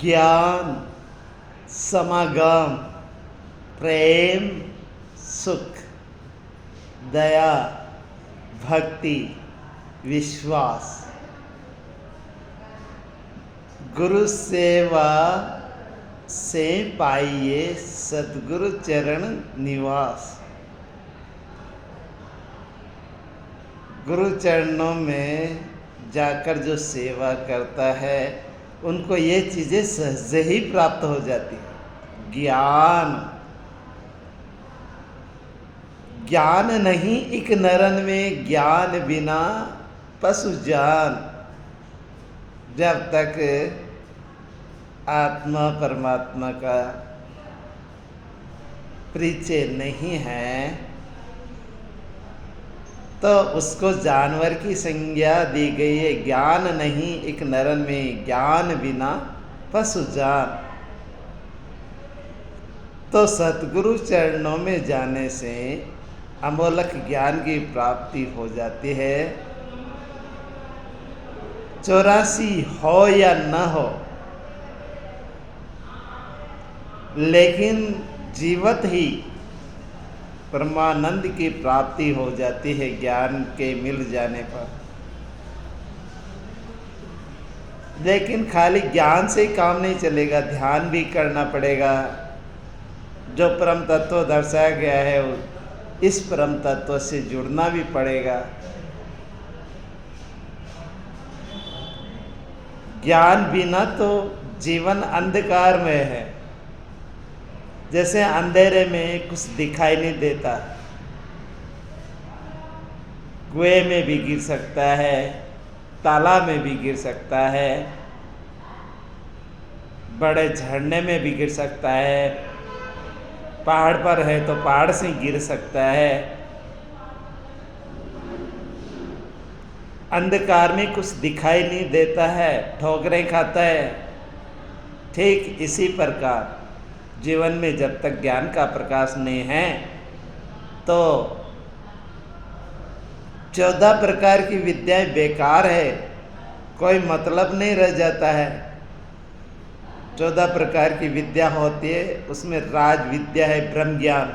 ज्ञान, समागम, प्रेम, सुख, दया, भक्ति, विश्वास, गुरु सेवा से पाइए सद्गुरु चरण निवास। गुरु चरणों में जाकर जो सेवा करता है उनको ये चीज़ें सहज ही प्राप्त हो जाती है। ज्ञान नहीं इक नरन में, ज्ञान बिना पशु जान। जब तक आत्मा परमात्मा का परिचय नहीं है तो उसको जानवर की संज्ञा दी गई है। ज्ञान नहीं एक नरन में, ज्ञान बिना पशु जान। तो सतगुरु चरणों में जाने से अमोलक ज्ञान की प्राप्ति हो जाती है। 84 हो या न हो, लेकिन जीवत ही परमानंद की प्राप्ति हो जाती है ज्ञान के मिल जाने पर। लेकिन खाली ज्ञान से ही काम नहीं चलेगा, ध्यान भी करना पड़ेगा। जो परम तत्व दर्शाया गया है इस परम तत्व से जुड़ना भी पड़ेगा। ज्ञान बिना तो जीवन अंधकार में है। जैसे अंधेरे में कुछ दिखाई नहीं देता, कुएं में भी गिर सकता है, तालाब में भी गिर सकता है, बड़े झरने में भी गिर सकता है, पहाड़ पर है तो पहाड़ से गिर सकता है। अंधकार में कुछ दिखाई नहीं देता है, ठोकरें खाता है। ठीक इसी प्रकार जीवन में जब तक ज्ञान का प्रकाश नहीं है तो 14 प्रकार की विद्याएं बेकार है, कोई मतलब नहीं रह जाता है। 14 प्रकार की विद्या होती है, उसमें राज विद्या है ब्रह्म ज्ञान,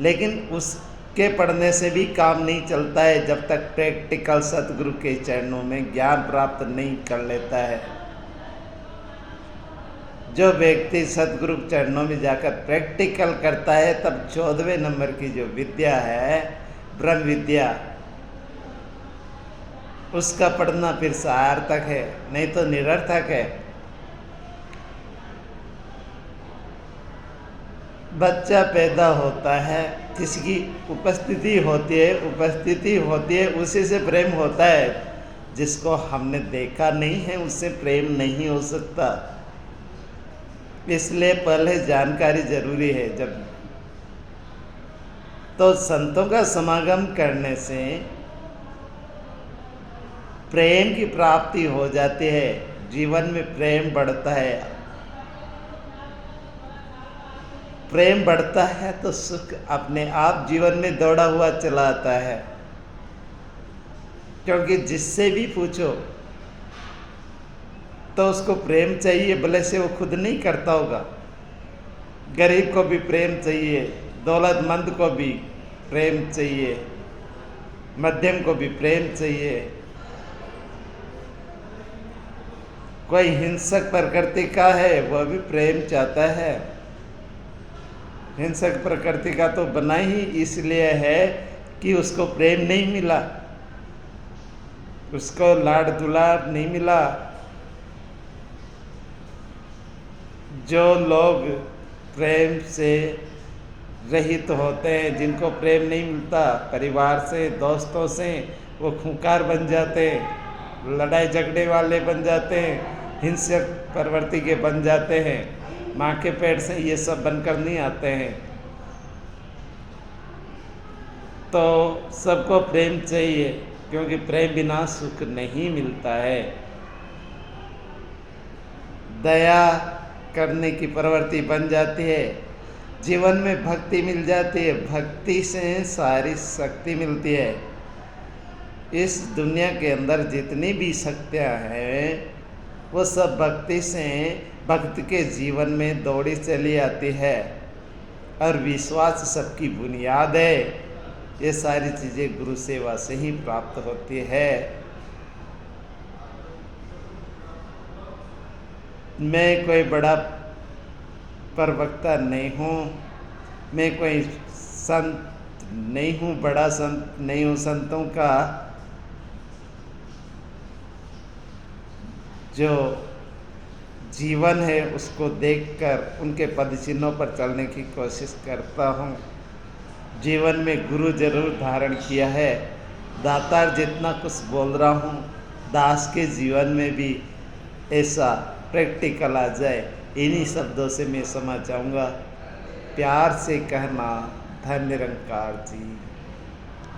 लेकिन उसके पढ़ने से भी काम नहीं चलता है जब तक प्रैक्टिकल सतगुरु के चरणों में ज्ञान प्राप्त नहीं कर लेता है। जो व्यक्ति सतगुरु चरणों में जाकर प्रैक्टिकल करता है तब 14वें नंबर की जो विद्या है ब्रह्म विद्या, उसका पढ़ना फिर सार्थक है, नहीं तो निरर्थक है। बच्चा पैदा होता है, किसकी उपस्थिति होती है, उसी से प्रेम होता है। जिसको हमने देखा नहीं है उससे प्रेम नहीं हो सकता। इसलिए पहले जानकारी जरूरी है। जब तो संतों का समागम करने से प्रेम की प्राप्ति हो जाती है, जीवन में प्रेम बढ़ता है। प्रेम बढ़ता है तो सुख अपने आप जीवन में दौड़ा हुआ चला आता है। क्योंकि जिससे भी पूछो तो उसको प्रेम चाहिए, भले से वो खुद नहीं करता होगा। गरीब को भी प्रेम चाहिए, दौलतमंद को भी प्रेम चाहिए, मध्यम को भी प्रेम चाहिए। कोई हिंसक प्रकृति का है वह भी प्रेम चाहता है। हिंसक प्रकृति का तो बना ही इसलिए है कि उसको प्रेम नहीं मिला, उसको लाड दुलार नहीं मिला। जो लोग प्रेम से रहित होते हैं, जिनको प्रेम नहीं मिलता परिवार से, दोस्तों से, वो खूंखार बन जाते हैं, लड़ाई झगड़े वाले बन जाते हैं, हिंसक प्रवृत्ति के बन जाते हैं। माँ के पेट से ये सब बनकर नहीं आते हैं। तो सबको प्रेम चाहिए, क्योंकि प्रेम बिना सुख नहीं मिलता है। दया करने की प्रवृत्ति बन जाती है, जीवन में भक्ति मिल जाती है, भक्ति से सारी शक्ति मिलती है। इस दुनिया के अंदर जितनी भी शक्तियाँ हैं वो सब भक्ति से भक्त के जीवन में दौड़ी चली आती है और विश्वास सबकी बुनियाद है। ये सारी चीज़ें गुरु सेवा से ही प्राप्त होती है। मैं कोई बड़ा प्रवक्ता नहीं हूँ, मैं कोई संत नहीं हूँ, बड़ा संत नहीं हूँ। संतों का जो जीवन है उसको देखकर उनके पद चिन्हों पर चलने की कोशिश करता हूँ। जीवन में गुरु जरूर धारण किया है। दातार जितना कुछ बोल रहा हूँ, दास के जीवन में भी ऐसा प्रैक्टिकल आ जाए, इन्हीं शब्दों से मैं समझ जाऊँगा। प्यार से कहना, धन्य निरंकार जी।